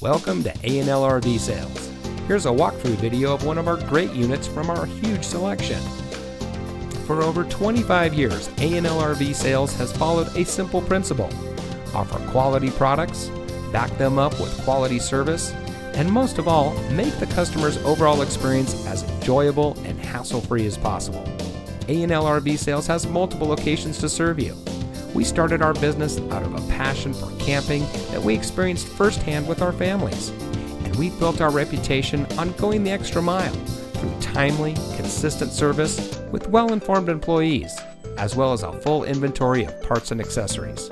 Welcome to A&L RV Sales. Here's a walkthrough video of one of our great units from our huge selection. For over 25 years, A&L RV Sales has followed a simple principle: offer quality products, back them up with quality service, and most of all, make the customer's overall experience as enjoyable and hassle-free as possible. A&L RV Sales has multiple locations to serve you. We started our business out of a passion for camping that we experienced firsthand with our families, and we built our reputation on going the extra mile through timely, consistent service with well-informed employees, as well as a full inventory of parts and accessories.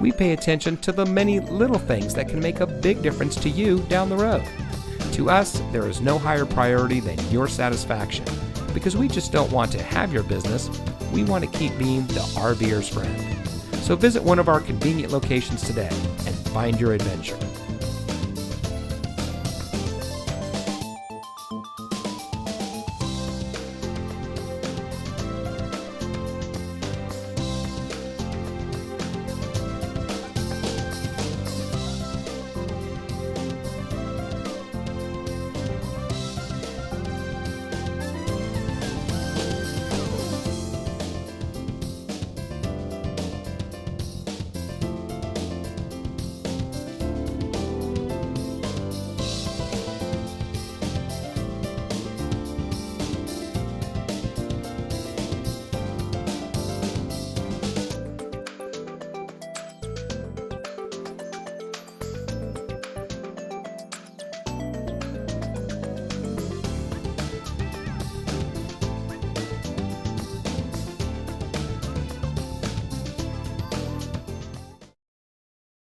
We pay attention to the many little things that can make a big difference to you down the road. To us, there is no higher priority than your satisfaction, because we just don't want to have your business, we want to keep being the RVer's friend. So visit one of our convenient locations today and find your adventure.